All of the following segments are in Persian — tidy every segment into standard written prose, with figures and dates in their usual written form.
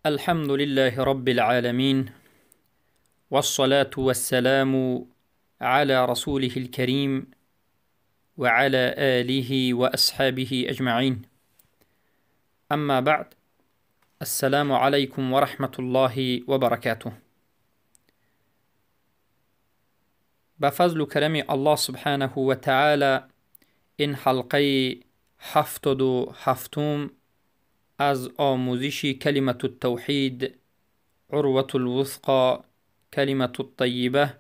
الحمد لله رب العالمين، والصلاة والسلام على رسوله الكريم وعلى آله وأصحابه أجمعين. أما بعد، السلام عليكم ورحمة الله وبركاته. بفضل كرم الله سبحانه وتعالى این حلقه 77 از آموزش کلمة التوحید، عروة الوثقى، كلمة الطيبة،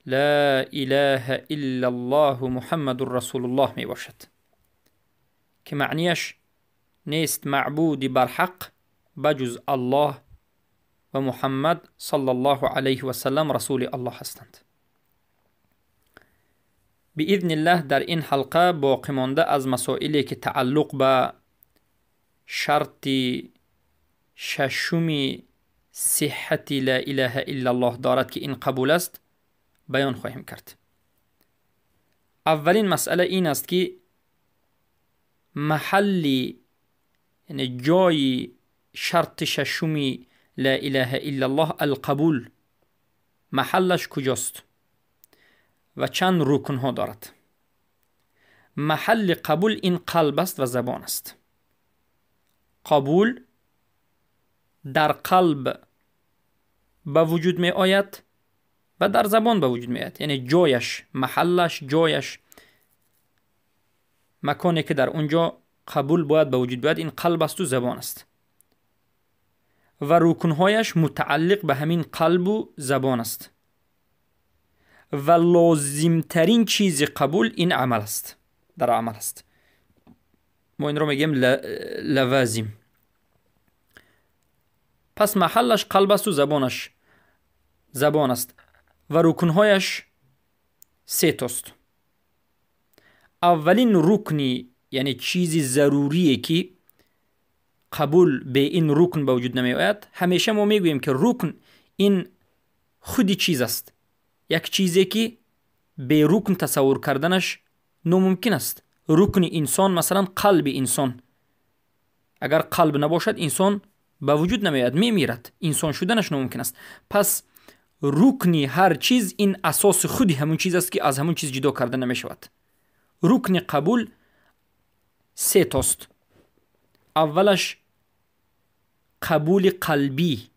لا إله إلا الله محمد رسول الله می باشد که معنیش نیست معبودی بر حق بجز الله و محمد صلی الله علیه و سلم رسول الله هستند. بإذن الله در این حلقه باقی مانده از مسائلی که تعلق به شرط ششم صحت لا اله الا الله دارد که این قبول است بیان خواهیم کرد. اولین مسئله این است که محلی، یعنی جای شرط ششم لا اله الا الله القبول، محلش کجاست و چند رکن ها دارد. محل قبول این قلب است و زبان است. قبول در قلب به وجود می آید و در زبان به وجود می آید، یعنی جایش، محلش، جایش، مکانی که در اونجا قبول باید به وجود بیاید این قلب است و زبان است و رکنهایش متعلق به همین قلب و زبان است و لازمترین چیز قبول این عمل است، در عمل است. ما این رو میگیم لوازم. پس محلش قلب است و زبانش زبان است و رکنهایش سه تاست. اولین رکنی، یعنی چیزی ضروریه که قبول به این رکن به وجود نمی آید، همیشه ما میگوییم که رکن این خودی چیز است، یک چیزی که به رکن تصور کردنش ناممکن است. رکن انسان، مثلا قلب انسان، اگر قلب نباشد انسان به وجود نمیاد، میمیرد، انسان شدنش ناممکن است. پس رکنی هر چیز این اساس خودی همون چیز است که از همون چیز جدا کرده نمی شود. رکن قبول سه تاست. اولش قبول قلبی،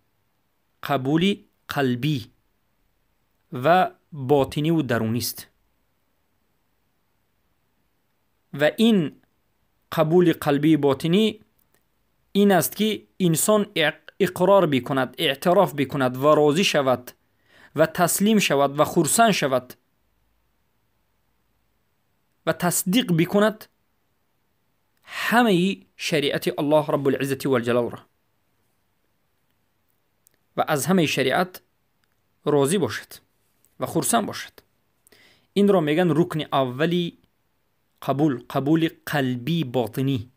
قبول قلبی و باطنی و درونی است و این قبول قلبی باطنی این است که انسان اقرار بکند، اعتراف بکند و راضی شود و تسلیم شود و خرسند شود و تصدیق بکند همه شریعت الله رب العزت و الجلال را و از همه شریعت راضی باشد و خرسند باشد. این را میگن رکن اولی قبول، قبول قلبی باطنی.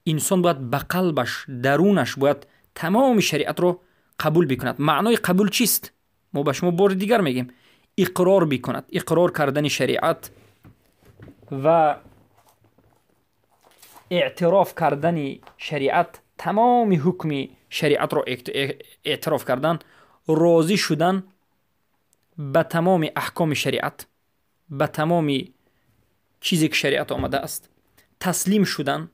انسان باید به قلبش، درونش باید تمام شریعت رو قبول بکند. معنای قبول چیست؟ ما به شما بار دیگر میگیم اقرار بکند. اقرار کردن شریعت و اعتراف کردن شریعت، تمام حکم شریعت رو اعتراف کردن، راضی شدن به تمام احکام شریعت، به تمام چیزی که شریعت آمده است، تسلیم شدن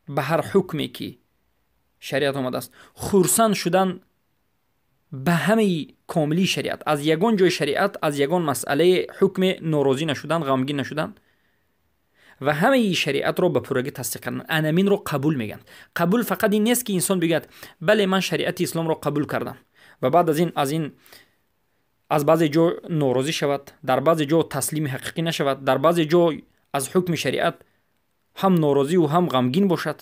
به هر حکمی که شریعت آمده است، خرسند شدن به همه کاملی شریعت، از یگان جای شریعت، از یگان مسئله حکم ناراضی نشدن، غمگین نشدن و همه شریعت رو به پورگی تصدیق کردن. انامین رو قبول میگن. قبول فقط این نیست که انسان بگه بله من شریعت اسلام رو قبول کردم و بعد از بعضی جا ناراضی شود، در بعضی جا تسلیم حقیقی نشود، در بعضی جا از حکم شریعت هم ناراضی و هم غمگین باشد،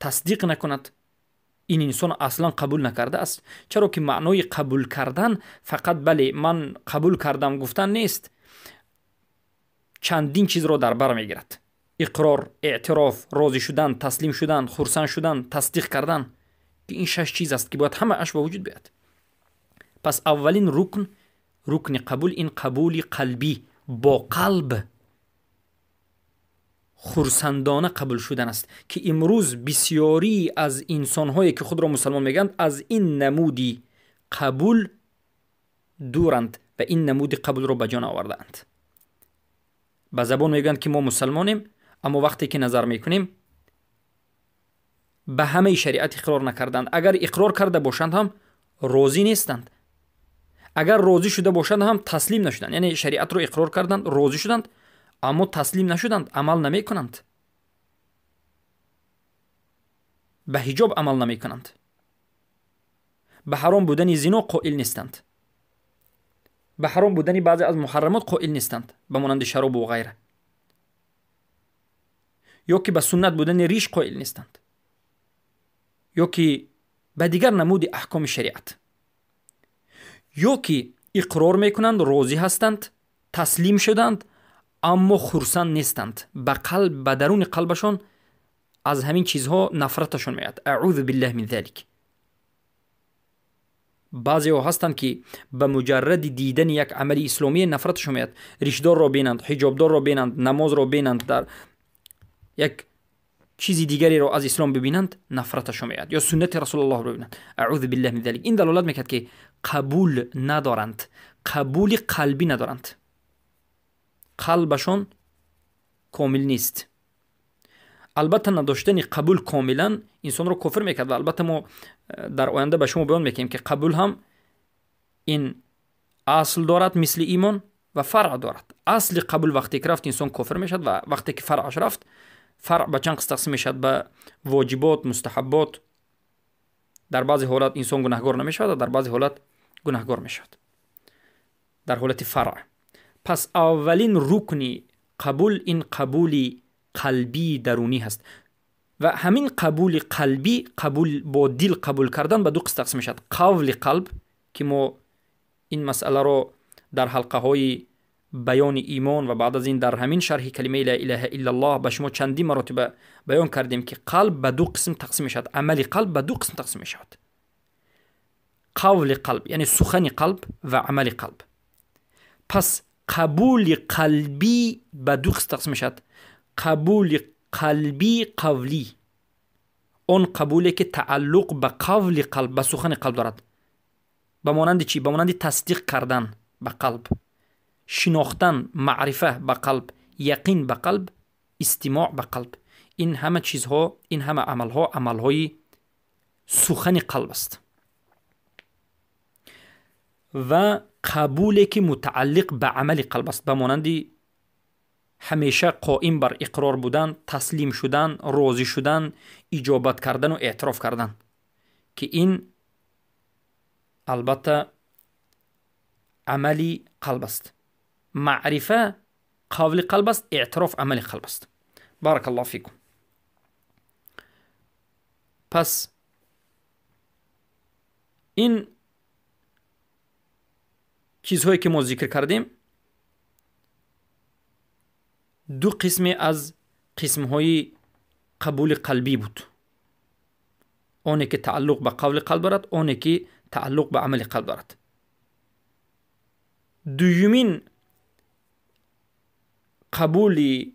تصدیق نکند. این انسان اصلا قبول نکرده است. چرا که معنای قبول کردن فقط بله من قبول کردم گفتن نیست، چندین چیز را در بر میگیرد. اقرار، اعتراف، راضی شدن، تسلیم شدن، خرسند شدن، تصدیق کردن، که این 6 چیز است که باید همه اش به وجود بیاد. پس اولین رکن قبول این قبول قلبی، با قلب خرسندانه قبول شدن است که امروز بسیاری از انسان‌هایی که خود را مسلمان میگند از این نمودی قبول دورند و این نمودی قبول را به جان آوردند. به زبان میگند که ما مسلمانیم، اما وقتی که نظر میکنیم به همه شریعت اقرار نکردند. اگر اقرار کرده باشند هم راضی نیستند، اگر راضی شده باشند هم تسلیم نشدند. یعنی شریعت رو اقرار کردند، راضی شدند، اما تسلیم نشدند، عمل نمی کنند، به حجاب عمل نمی کنند، به حرام بودن زنا قائل نیستند، به حرام بودن بعضی از محرمات قائل نیستند، به مانند شراب و غیره، یا که به سنت بودن ریش قائل نیستند، یا که به دیگر نمود احکام شریعت، یا که اقرار میکنند، راضی هستند، تسلیم شدند، اما خرسند نیستند. به قلب، به درون قلبشان از همین چیزها نفرتشون میاد. اعوذ بالله من ذلك. بعضی ها هستند که به مجرد دیدن یک عمل اسلامی نفرتشون میاد. ریشدار را بینند، حجابدار را بینند، نماز را بینند، در یک چیزی دیگری را از اسلام ببینند نفرتشون میاد، یا سنت رسول الله را ببینند. اعوذ بالله من ذلك. این دلالت میکرد که قبول ندارند، قبول قلبی ندارند، قلبشون کامل نیست. البته نداشتن قبول کاملا انسان رو کفر میکرد و البته ما در آینده به شما بیان میکنیم که قبول هم این اصل دارد مثل ایمان و فرع دارد. اصل قبول وقتی که رفت انسان کفر میشد و وقتی که فرعش رفت، فرع به چند قسم تقسیم میشد، به واجبات، مستحبات. در بعضی حالات انسان گناهکار نمیشد و در بعضی حالات گناهکار میشد در حالت فرع. پس اولین رکنی قبول این قبولی قلبی درونی هست و همین قبول قلبی، قبول با دل قبول کردن، به دو قسم تقسیم میشد. قول قلب که ما این مسئله رو در حلقه های بیان ایمان و بعد از این در همین شرح کلمه لا اله الا الله به شما چندی مراتب بیان کردیم که قلب به دو قسم تقسیم میشد، عمل قلب به دو قسم تقسیم میشد. قول قلب یعنی سخن قلب و عمل قلب. پس قبول قلبی به دو قسم تقسیم میشد. قبول قلبی قولی، اون قبولی که تعلق به قول قلب، به سخن قلب دارد. به مانند چی؟ به مانند تصدیق کردن به قلب، شناختن، معرفه به قلب، یقین به قلب، استماع به قلب. این همه چیزها، این همه عملها، عملهای سخن قلب است. و قبولی که متعلق به عمل قلب است، به مانند همیشه قائم بر اقرار بودن، تسلیم شدن، راضی شدن، اجابت کردن و اعتراف کردن، که این البته عملی قلب است. معرفه قول قلب است، اعتراف عمل قلب است. بارک الله فیکم. پس این چیزهایی که ما ذکر کردیم دو قسم از قسمهای قبول قلبی بود. اونی که تعلق به قول قلب دارد، اونی که تعلق به عمل قلب دارد. دومین قبول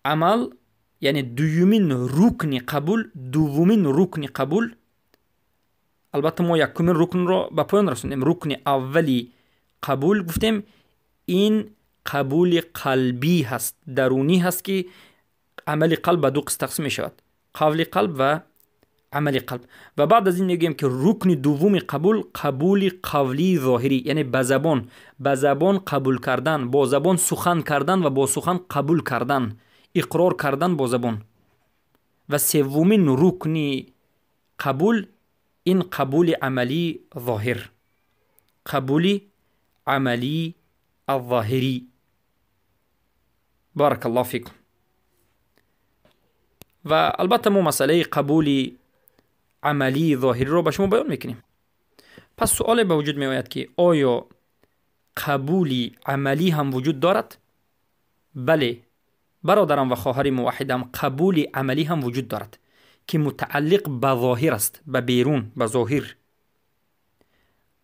عمل، یعنی دومین رکن قبول، دومین رکن قبول، البته ما یکمین رکن رو به پایان رسوندیم. رکن اولی قبول گفتیم این قبول قلبی هست، درونی هست، که عمل قلب به دو قسم تقسیم می شود، قول قلب و عمل قلب. و بعد از این میگیم که رکن دوم قبول، قبول قولی ظاهری، یعنی به زبان قبول کردن، با زبان سخن کردن و با سخن قبول کردن، اقرار کردن با زبان. و سومین رکن قبول این قبول عملی ظاهر، قبول عملی الظاهری. بارک الله فیکم. و البته ما مسئله قبول عملی ظاهری رو به شما بیان میکنیم. پس سوال به وجود می آید که آیا قبول عملی هم وجود دارد؟ بله برادرم و خواهر موحدم، قبول عملی هم وجود دارد که متعلق به ظاهر است، به بیرون، به ظاهر،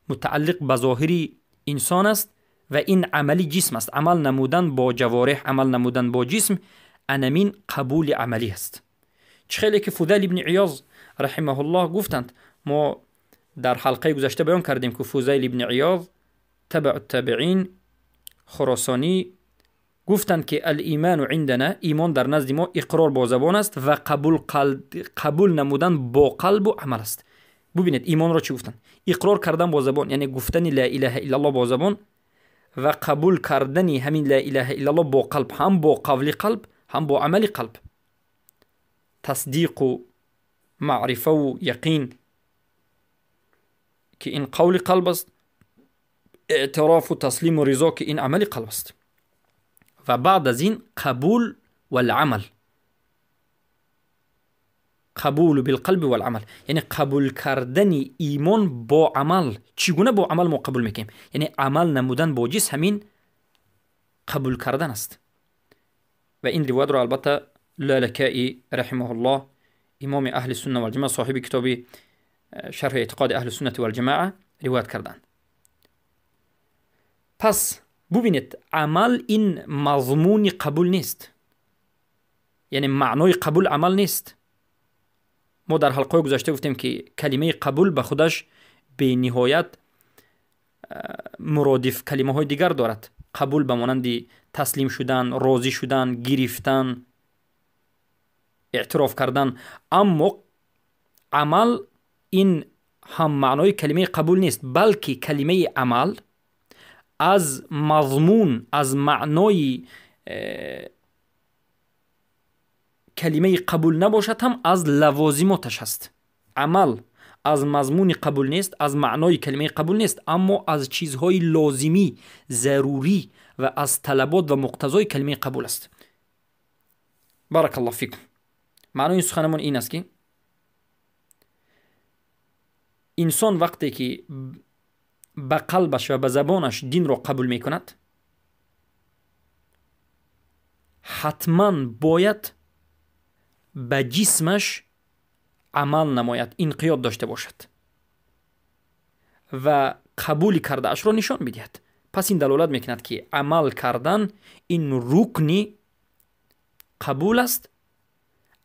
متعلق به ظاهری انسان است و این عملی جسم است. عمل نمودن با جوارح، عمل نمودن با جسم، انمین قبول عملی است. چه خیلی که فضیل ابن عیاض رحمه الله گفتند، ما در حلقه گذشته بیان کردیم که فضیل ابن عیاض تبع التابعین خراسانی گفتند که الایمان عندنا، ایمان در نزد ما اقرار با زبان است و قبول نمودن با قلب و عمل است. ببینید ایمان را چی گفتن؟ اقرار کردن با زبان یعنی گفتن لا اله الا الله با زبان و قبول کردن همین لا اله الا الله با قلب، هم با قول قلب هم با عمل قلب. تصدیق و معرفه و یقین که این قول قلب است، اعتراف و تسلیم و رضا که این عمل قلب است، و بعد از این قبول و العمل، قبول بالقلب و العمل، یعنی قبول کردن ایمان با عمل. چگونه با عمل ما قبول میکنیم؟ یعنی عمل نمودن با جسم همین قبول کردن است. و این روایت را البته لالکائی رحمه الله، امام اهل سنت و الجماعه، صاحب کتاب شرح اعتقاد اهل سنت و الجماعه، روایت کردند. پس ببینید عمل این مضمون قبول نیست، یعنی معنای قبول عمل نیست. ما در حلقه گذشته گفتیم که کلمه قبول به خودش به نهایت مرادف کلمه های دیگر دارد. قبول به مانند تسلیم شدن، راضی شدن، گرفتن، اعتراف کردن. اما عمل این هم معنای کلمه قبول نیست، بلکه کلمه عمل از مضمون، از معنای کلمه قبول نباشد هم از لوازماتش است. عمل از مضمون قبول نیست، از معنای کلمه قبول نیست، اما از چیزهای لازمی، ضروری و از طلبات و مقتضای کلمه قبول است. بارک الله فیکم. معنای این سخنمون این است که انسان وقتی که به قلبش و به زبانش دین را قبول می کند، حتما باید به جسمش عمل نماید، انقیاد داشته باشد و قبول کرده اش را نشان بدهد. پس این دلالت میکند که عمل کردن این رکنی قبول است.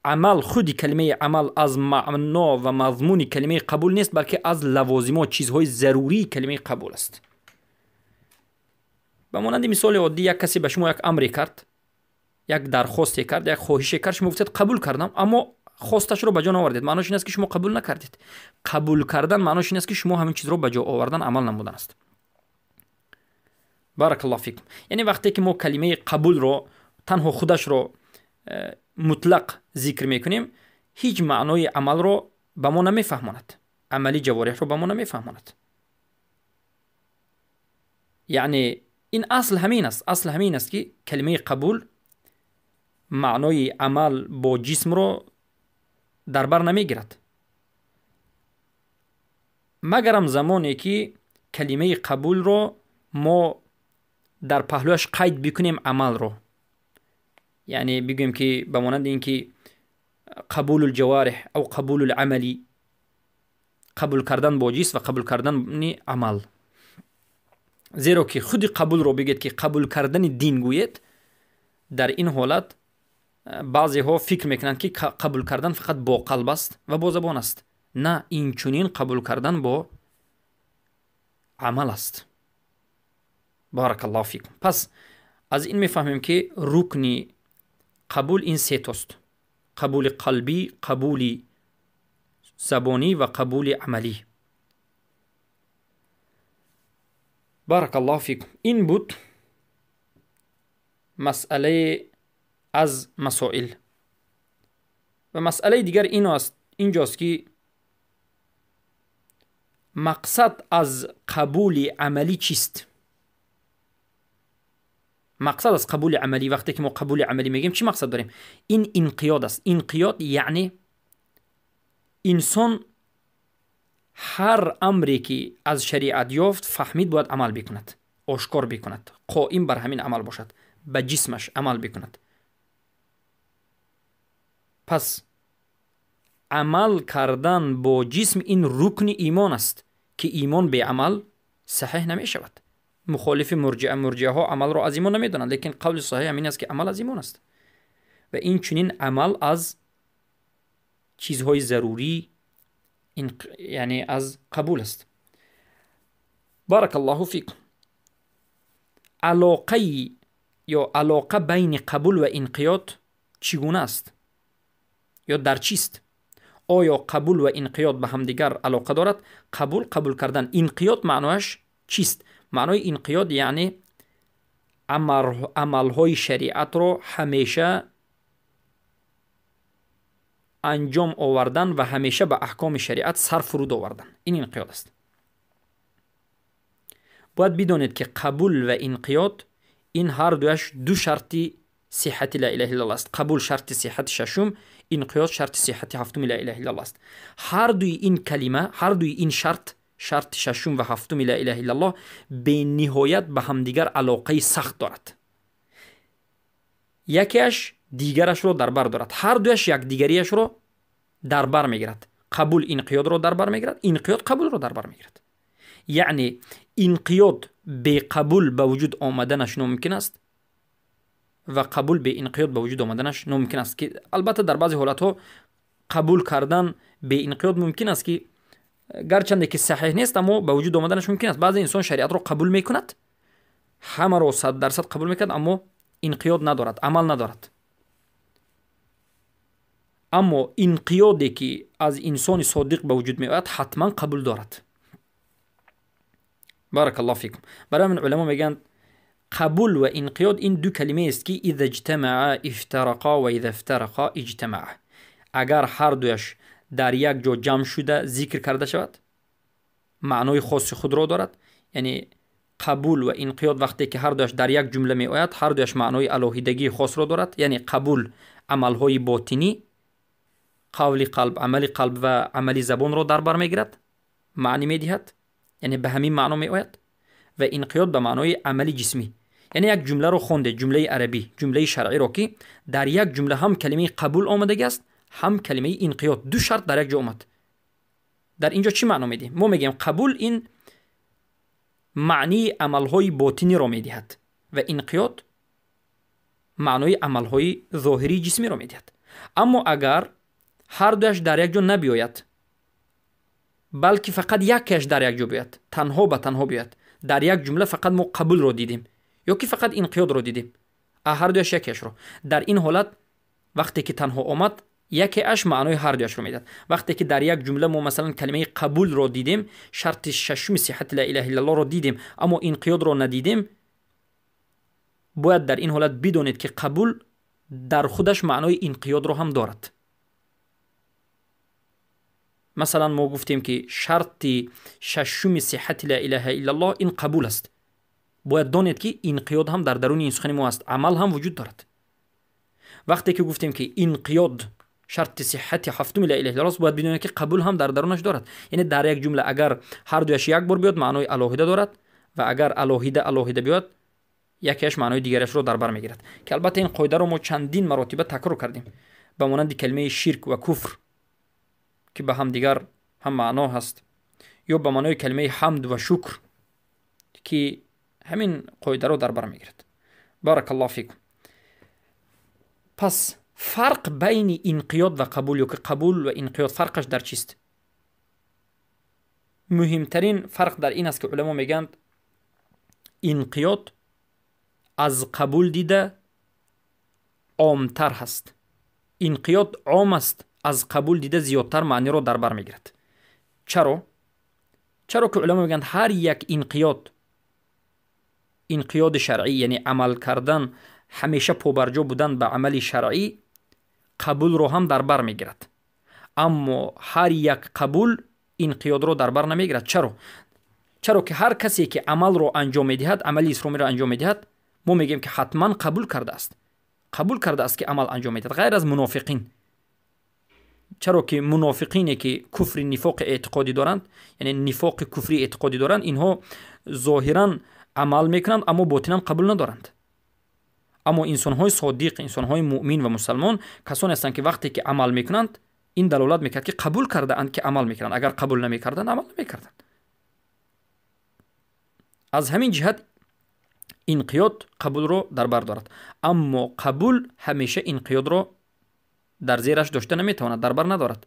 عمل خودی کلمه عمل از معنا و مضمون کلمه قبول نیست، بلکه از لوازمات، چیزهای ضروری کلمه قبول است. به مانند مثال عادی، یک کسی به شما یک امری کرد، یک درخواستی کرد، یک خواهشی کرد، شما گفتید قبول کردم، اما خواستش رو به جا نآوردید. معناش این است که شما قبول نکردید. قبول کردن معناش این است که شما همین چیز رو به جا آوردن، عمل نمودن است. بارک الله فیکم. یعنی وقتی که ما کلمه قبول رو تنها خودش رو مطلق ذکر میکنیم، هیچ معنای عمل رو به ما نمیفهماند، عملی جوارح رو به ما نمیفهماند. یعنی این اصل همین است، اصل همین است که کلمه قبول معنای عمل با جسم رو در بر نمیگیرد، مگرم زمانی که کلمه قبول رو ما در پهلوش قید بکنیم عمل رو، یعنی بگویم که به مانند این که قبول الجوارح او قبول العملی، قبول کردن با جسم و قبول کردن عمل. زیرا که خود قبول رو بگید که قبول کردن دین گوید، در این حالت بعضی ها فکر میکنند که قبول کردن فقط با قلب است و با زبان است. نه، این چنین قبول کردن با عمل است. بارک الله فیکم. پس از این میفهمیم که رکنی قبول این سه توست: قبول قلبی، قبول زبانی و قبول عملی. بارک الله فیکم. این بود مسئله از مسائل. و مسئله دیگر اینجاست که مقصد از قبول عملی چیست؟ مقصد از قبول عملی، وقتی که ما قبول عملی میگیم چی مقصد داریم؟ این انقیاد است. انقیاد یعنی انسان هر امری که از شریعت یافت فهمید باید عمل بکند، آشکار بکند، قائم بر همین عمل باشد، به جسمش عمل بکند. پس عمل کردن با جسم این رکن ایمان است که ایمان به عمل صحیح نمی شود. مخالف مرجعه ها عمل را از ایمان نمیدونند، لیکن قول صحیح همین است که عمل از ایمان است و این چنین عمل از چیزهای ضروری یعنی از قبول است. بارک الله فیکم. علاقه بین قبول و انقیاد چگونه است یا در چیست؟ آیا قبول و انقیاد به همدیگر علاقه دارد؟ قبول کردن. انقیاد معنیش چیست؟ معنای انقیاد یعنی عملهای شریعت رو همیشه انجام آوردن و همیشه به احکام شریعت سر فرود آوردن. این انقیاد است. باید بدانید که قبول و انقیاد این هر دوش دو شرطی صحت لا اله الا الله است. قبول شرط صحت ششم، انقیاد شرط صحت هفتم لا اله الا الله است. هر دوی این کلمه، هر دوی این شرط ششم و هفتم لا اله الا الله به نهایت به همدیگر علاقه سخت دارد. یکیش دیگرش رو در بر دارد. هر دوش یک دیگریش رو در بر میگیرد. قبول انقیاد رو در بر میگیرد، انقیاد قبول رو در بر میگیرد. یعنی انقیاد به قبول به وجود آمدنش ناممکن است و قبول به انقیاد به وجود آمدنش ناممکن است، که البته در بعضی حالت ها قبول کردن به انقیاد ممکن است که گرچند که صحیح نیست اما به وجود آمدنش ممکن است. بعضی انسان شریعت رو قبول میکند، همه رو 100% قبول میکند اما انقیاد ندارد، عمل ندارد. اما انقیادی که از انسان صادق به وجود می آید حتما قبول دارد. بارک الله فیکم. برای من علما میگن قبول و انقیاد این دو کلمه است که اذا اجتمع افترقا و اذا افترقا اجتمع. اگر هر دوش در یک جا جمع شده ذکر کرده شود معنای خاص خود را دارد. یعنی قبول و انقیاد وقتی که هر دوش در یک جمله می آید هر دوش معنای الوهیدگی خاص را دارد. یعنی قبول عملهای باطنی، قول قلب، عمل قلب و عمل زبان را در بر میگیرد، معنی میدهد، یعنی به همین معنا می آید. و انقیاد به معنای عمل جسمی، یعنی یک جمله رو خونده، جمله عربی، جمله شرعی رو که در یک جمله هم کلمه قبول آمده است هم کلمه انقیاد، دو شرط در یک جا آمد. در اینجا چی معنا میده؟ ما میگیم قبول این معنی عملهای باطنی را میدهد و انقیاد معنای عملهای ظاهری جسمی را میدهد. اما اگر هر دوش در یک جا نبیاید بلکه فقط یکیش در یک جا بیاد، تنها به تنها بیاد، در یک جمله فقط ما قبول رو دیدیم یا که فقط انقیاد رو دیدیم، هر دوش یکیش رو، در این حالت وقتی که تنها آمد یکیش معنای هر دوش رو میداد. وقتی که در یک جمله ما مثلا کلمه قبول رو دیدیم، شرط ششم صحت لا اله الا الله رو دیدیم اما انقیاد رو ندیدیم، باید در این حالت بدونید که قبول در خودش معنای انقیاد رو هم دارد. مثلا ما گفتیم که شرط ششم صحت لا اله الا الله این قبول است. باید دانید که انقیاد هم در درون این سخن ما است، عمل هم وجود دارد. وقتی که گفتیم که انقیاد شرط صحت هفتم لا اله الا الله است، باید بدونید که قبول هم در درونش دارد. یعنی در یک جمله اگر هر دوش یک بار بیاد معنای الوهیده دارد و اگر الوهیده بیاد یکیش معنای دیگرش رو در بر میگیرد. که البته این قاعده رو ما چندین مراتبه تکرار کردیم، به مانند کلمه شرک و کفر که به هم دیگر هم معنا هست، یا به معنای کلمه حمد و شکر که همین قاعده رو در بر میگیرد. بارک الله فیکم. پس فرق بین انقیاد و قبول، یا که قبول و انقیاد فرقش در چیست؟ مهمترین فرق در این است که علما میگن انقیاد از قبول دیده عامتر هست. انقیاد عام است، از قبول دیده زیادتر معنی رو در بر میگیرد. چرا که علما میگن هر یک انقیاد شرعی، یعنی عمل کردن، همیشه پابرجا بودن به عمل شرعی، قبول رو هم در بر میگیرد. اما هر یک قبول انقیاد رو در بر نمیگیرد. چرا که هر کسی که عمل رو انجام میدهد، عمل اسلامی رو انجام میدهد، ما میگیم که حتما قبول کرده است که عمل انجام میدهد، غیر از منافقین. چرا که منافقینی که کفر نفاق اعتقادی دارند، یعنی نفاق کفری اعتقادی دارند، اینها ظاهرا عمل میکنند اما باطنا قبول ندارند. اما انسان‌های صادق، انسان‌های مؤمن و مسلمان کسانی هستند که وقتی که عمل میکنند این دلالت میکرد که قبول کرده اند که عمل میکنند. اگر قبول نمیکردند عمل نمیکردند. از همین جهت انقیاد قبول رو در بر دارد، اما قبول همیشه انقیاد رو در زیرش داشته نمیتواند، در بر ندارد.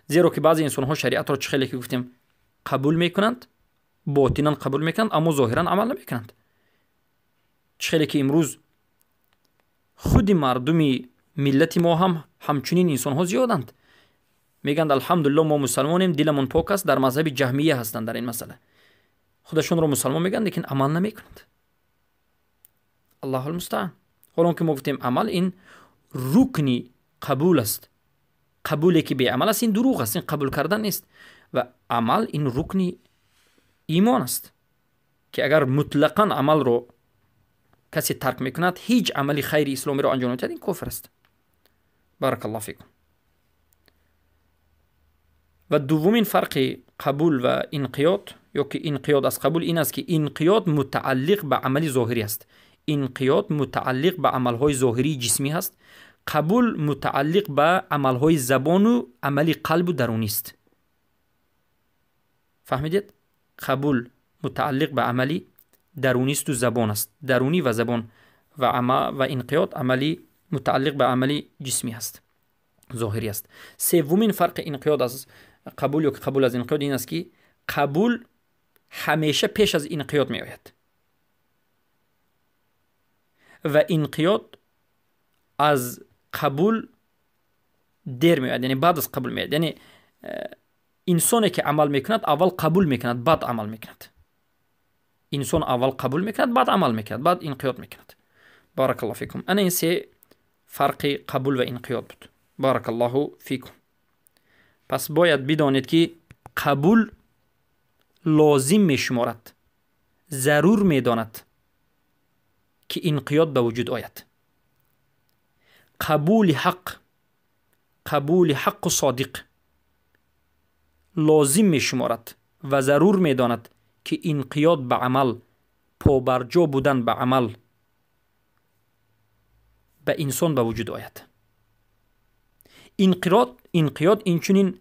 زیرا که بعضی انسان ها شریعت رو خیلی که گفتیم قبول میکنند، باطنا قبول میکنند اما ظاهرا عمل نمیکنند. خیلی که امروز خود مردمی ملت ما هم همچنین انسان ها زیادند، میگند الحمدلله ما مسلمانیم، دلمون پاک است، در مذهب جهمیه هستند. در این مسئله خودشون رو مسلمان میگن لیکن عمل نمیکنند. الله المستعان. حالا که ما گفتیم عمل این رکنی قبول است، قبولی که به عمل است این دروغ است، این قبول کردن نیست. و عمل این رکنی ایمان است که اگر مطلقاً عمل رو کسی ترک میکند، هیچ عملی خیر اسلامی رو انجام نمیدهد، این کفر است. بارک الله فیکم. و دومین فرق قبول و انقیاد، یا که انقیاد از قبول، این است که انقیاد متعلق به عملی ظاهری است. انقیاد متعلق به عملهای ظاهری جسمی است. قبول متعلق به عملهای زبان و عملی قلب و درونی است. فهمیدید؟ قبول متعلق به عملی درونی است و زبان است، درونی و زبان. و انقیاد عملی متعلق به عملی جسمی است، ظاهری است. سومین فرق انقیاد از قبول یا که قبول از انقیاد این است که قبول همیشه پیش از انقیاد می آید و انقیاد از قبول دیر می آید، یعنی بعد از قبول می آید. یعنی انسانی که عمل میکند اول قبول میکند بعد عمل میکند. انسان اول قبول میکند بعد عمل میکند بعد انقیاد میکند. بارک الله فیکم. انا این سه فرق قبول و انقیاد بود. بارک الله فیکم. پس باید بدانید که قبول لازم میشمارد، ضرور میداند که انقیاد به وجود آید. قبول حق و صادق لازم میشمارد و ضرور میداند که انقیاد به عمل، پابرجا بودن به عمل به انسان به وجود آید. انقیاد اینچنین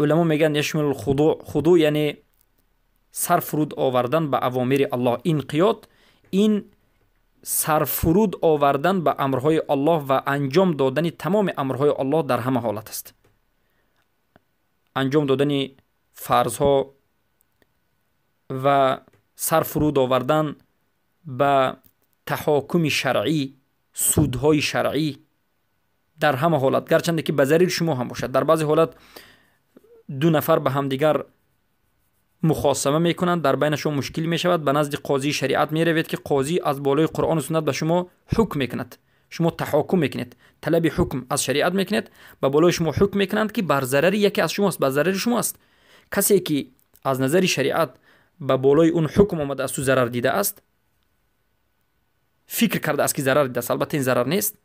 علما میگن یشمل الخضوع، یعنی سرفرود آوردن به اوامر الله. انقیاد این سرفرود آوردن به امرهای الله و انجام دادن تمام امرهای الله در همه حالت است. انجام دادن فرضها و سرفرود آوردن به تحاکم شرعی، سودهای شرعی در همه حالت، گرچنده که به ضرر شما هم باشد. در بعضی حالت دو نفر به هم دیگر مخاصمه میکنند، در بینشون مشکل میشود، به نزد قاضی شریعت میروید که قاضی از بالای قرآن و سنت به شما حکم میکند، شما تحاکم میکنید، طلب حکم از شریعت میکنید، به بالای شما حکم میکنند که بر ضرر یکی از شماست، بر ضرر شماست. کسی که از نظر شریعت به بالای اون حکم آمده است و ضرر دیده است، فکر کرده است که ضرر دیده است، البته این ضرر نیست،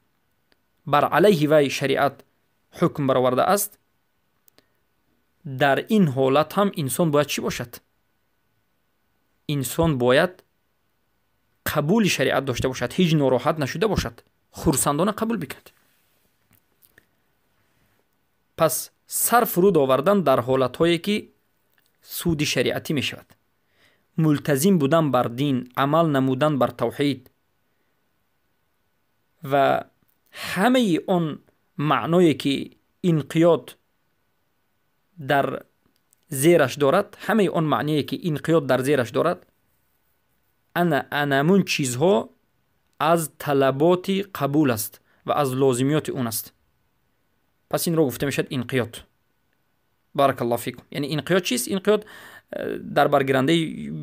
بر علیه وی شریعت حکم برآورده است، در این حالت هم انسان باید چی باشد؟ انسان باید قبول شریعت داشته باشد، هیچ ناراحت نشده باشد، خرسندانه قبول بکند. پس سر فرود آوردن در حالت هایی که سود شریعتی می شود، ملتزم بودن بر دین، عمل نمودن بر توحید و همه اون معنایی که انقیاد در زیرش دارد، همه اون معنایی که انقیاد در زیرش دارد، انمون چیزها از طلبات قبول است و از لازمیات اون است. پس این رو گفته میشد انقیاد. بارک الله فیکم. یعنی انقیاد چیست؟ انقیاد در برگیرنده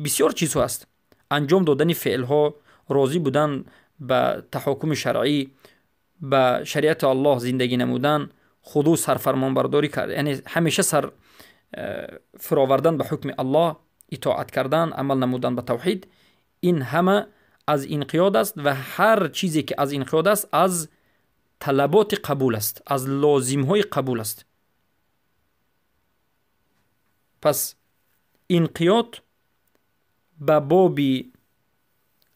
بسیار چیزها است. انجام دادن فعلها، راضی بودن به تحاکم شرعی، به شریعت الله زندگی نمودن، خضوع سرفرمان برداری کرد، یعنی همیشه سر فراوردن به حکم الله، اطاعت کردن، عمل نمودن به توحید، این همه از انقیاد است و هر چیزی که از انقیاد است از طلبات قبول است، از لازمهای قبول است. پس انقیاد به باب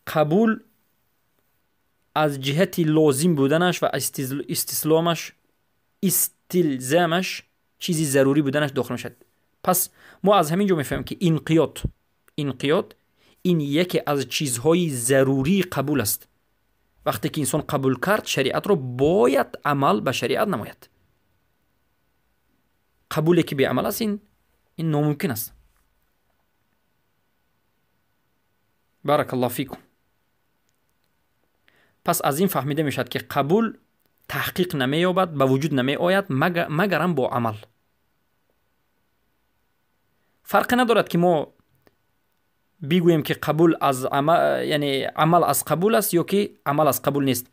قبول از جهت لازم بودنش و استلزامش چیزی ضروری بودنش داخل میشد. پس ما از همین جا میفهمیم که انقیاد این یکی از چیزهای ضروری قبول است. وقتی که انسان قبول کرد شریعت رو باید عمل به شریعت نماید. قبولی که به عمل است این ناممکن است. بارک الله فیکم. پس از این فهمیده میشد که قبول تحقیق نمییابد، به وجود نمی آید مگرم با عمل. فرق ندارد که ما بگوییم که قبول از عمل، یعنی عمل از قبول است یا که عمل از قبول نیست.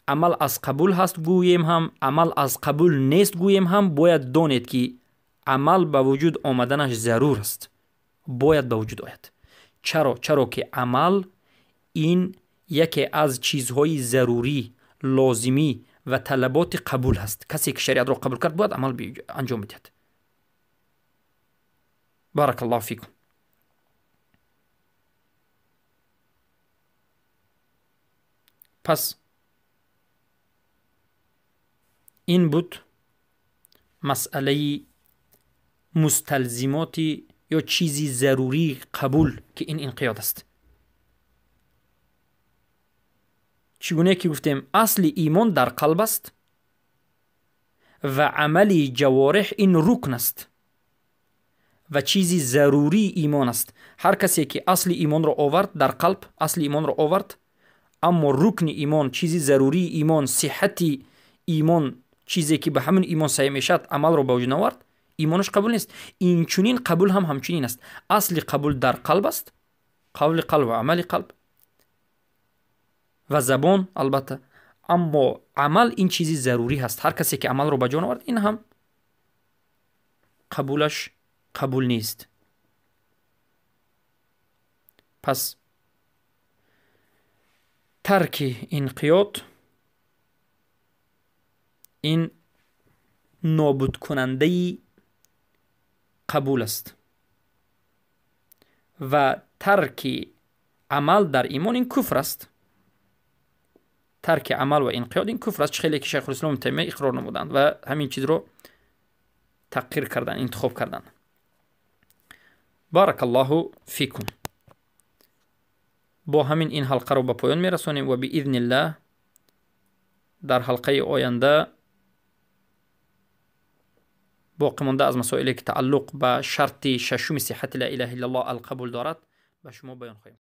عمل از قبول هست گوییم هم، عمل از قبول نیست گوییم هم، باید دانید که عمل به وجود آمدنش ضرور است، باید به وجود آید. چرا که عمل این یکی از چیزهای ضروری، لازمی و طلبات قبول هست. کسی که شریعت را قبول کرد باید عمل انجام بدهد. بارک الله فیکم. پس این بود مسئله مستلزماتی یا چیزی ضروری قبول که این انقیاد است. چگونه که گفتیم اصل ایمان در قلب است و عملی جوارح این رکن است و چیزی ضروری ایمان است. هر کسی که اصل ایمان را آورد در قلب، اصل ایمان را آورد، اما رکن ایمان، چیزی ضروری ایمان، صحتی ایمان، چیزی که به همین ایمان صحیح میشد عمل را به وجود نآورد، ایمانش قبول نیست. این چنین قبول هم همچنین است. اصل قبول در قلب است، قول قلب و عمل قلب و زبان البته، اما عمل این چیزی ضروری هست. هر کسی که عمل رو به جا آورد این هم قبولش قبول نیست. پس ترک انقیاد این نابود کننده قبول است و ترک عمل در ایمان این کفر است. ترک عمل و انقیاد این کفر است. خیلی که شیخ الاسلام تیمیه اقرار نمودند و همین چیز رو تقریر کردن، انتخاب کردن. بارک الله فیکم. با همین این حلقه رو به پایان میرسونیم و باذن الله در حلقه آینده باقی مانده از مسائلی که تعلق به شرط ششم صحت لا اله الا الله القبول دارد به شما بیان خواهیم.